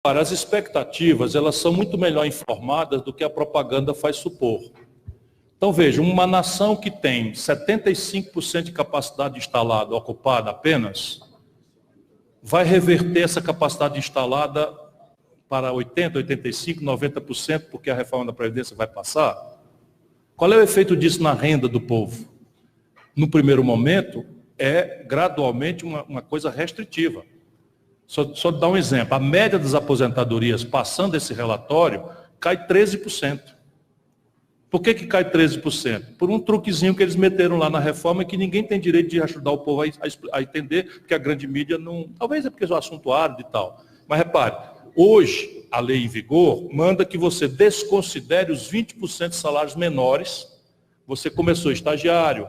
As expectativas, elas são muito melhor informadas do que a propaganda faz supor. Então, veja, uma nação que tem 75% de capacidade instalada ocupada apenas, vai reverter essa capacidade instalada para 80%, 85%, 90%, porque a reforma da Previdência vai passar? Qual é o efeito disso na renda do povo? No primeiro momento, é gradualmente uma coisa restritiva. Só dar um exemplo, a média das aposentadorias, passando esse relatório, cai 13%. Por que cai 13%? Por um truquezinho que eles meteram lá na reforma que ninguém tem direito de ajudar o povo a entender, porque a grande mídia não... Talvez é porque é um assunto árido e tal. Mas repare, hoje a lei em vigor manda que você desconsidere os 20% de salários menores. Você começou estagiário,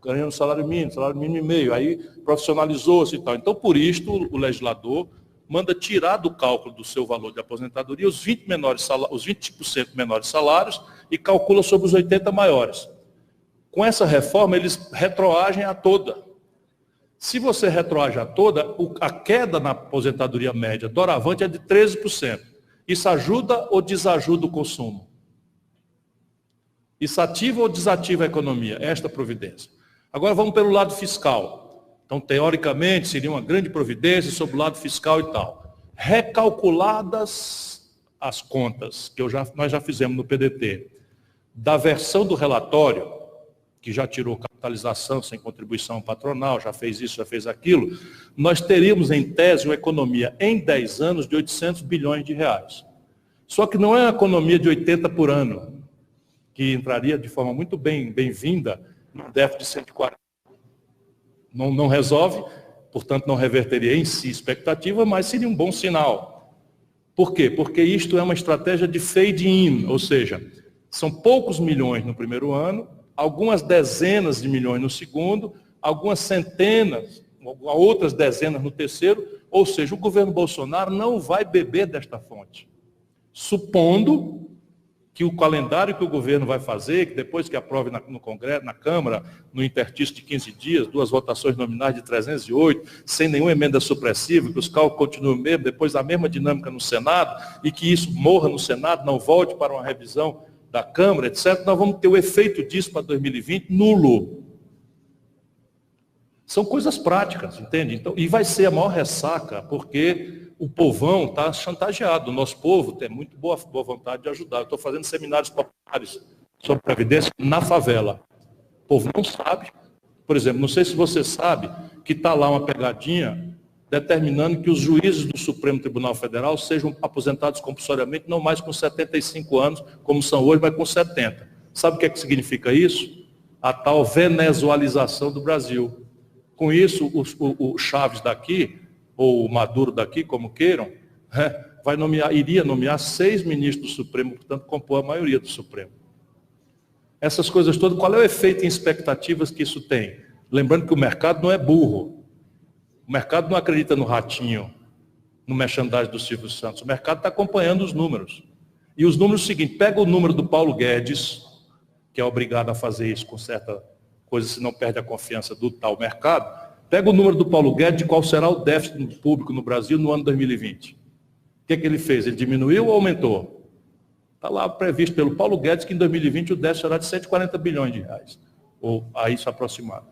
ganhando salário mínimo e meio, aí profissionalizou-se e tal. Então, por isto, o legislador manda tirar do cálculo do seu valor de aposentadoria os 20% menores salários e calcula sobre os 80 maiores. Com essa reforma, eles retroagem a toda. Se você retroage a toda, a queda na aposentadoria média doravante é de 13%. Isso ajuda ou desajuda o consumo? Isso ativa ou desativa a economia? Esta providência. Agora vamos pelo lado fiscal. Então, teoricamente, seria uma grande providência sobre o lado fiscal e tal. Recalculadas as contas, que nós já fizemos no PDT, da versão do relatório, que já tirou capitalização sem contribuição patronal, já fez isso, já fez aquilo, nós teríamos, em tese, uma economia em 10 anos de 800 bilhões de reais. Só que não é uma economia de 80 por ano, que entraria de forma muito bem-vinda no déficit de 140. Não resolve, portanto não reverteria em si expectativa, mas seria um bom sinal. Por quê? Porque isto é uma estratégia de fade-in, ou seja, são poucos milhões no primeiro ano, algumas dezenas de milhões no segundo, algumas centenas, outras dezenas no terceiro, ou seja, o governo Bolsonaro não vai beber desta fonte. Supondo que o calendário que o governo vai fazer, que depois que aprove no Congresso, na Câmara, no interstício de 15 dias, 2 votações nominais de 308, sem nenhuma emenda supressiva, que os cálculos continuem mesmo, depois a mesma dinâmica no Senado, e que isso morra no Senado, não volte para uma revisão da Câmara, etc., nós vamos ter o efeito disso para 2020 nulo. São coisas práticas, entende? Então, e vai ser a maior ressaca, porque o povão está chantageado. O nosso povo tem muito boa vontade de ajudar. Eu estou fazendo seminários populares sobre previdência na favela. O povo não sabe. Por exemplo, não sei se você sabe que está lá uma pegadinha determinando que os juízes do Supremo Tribunal Federal sejam aposentados compulsoriamente, não mais com 75 anos, como são hoje, mas com 70. Sabe o que significa isso? A tal venezualização do Brasil. Com isso, o Chaves daqui, ou o Maduro daqui, como queiram, iria nomear 6 ministros do Supremo, portanto, compor a maioria do Supremo. Essas coisas todas, qual é o efeito em expectativas que isso tem? Lembrando que o mercado não é burro. O mercado não acredita no ratinho, no merchandising do Silvio Santos. O mercado está acompanhando os números. E os números são o seguinte, pega o número do Paulo Guedes, que é obrigado a fazer isso com certa coisa, senão perde a confiança do tal mercado. Pega o número do Paulo Guedes de qual será o déficit público no Brasil no ano 2020. O que ele fez? Ele diminuiu ou aumentou? Está lá previsto pelo Paulo Guedes que em 2020 o déficit será de 140 bilhões de reais. Ou a isso aproximado.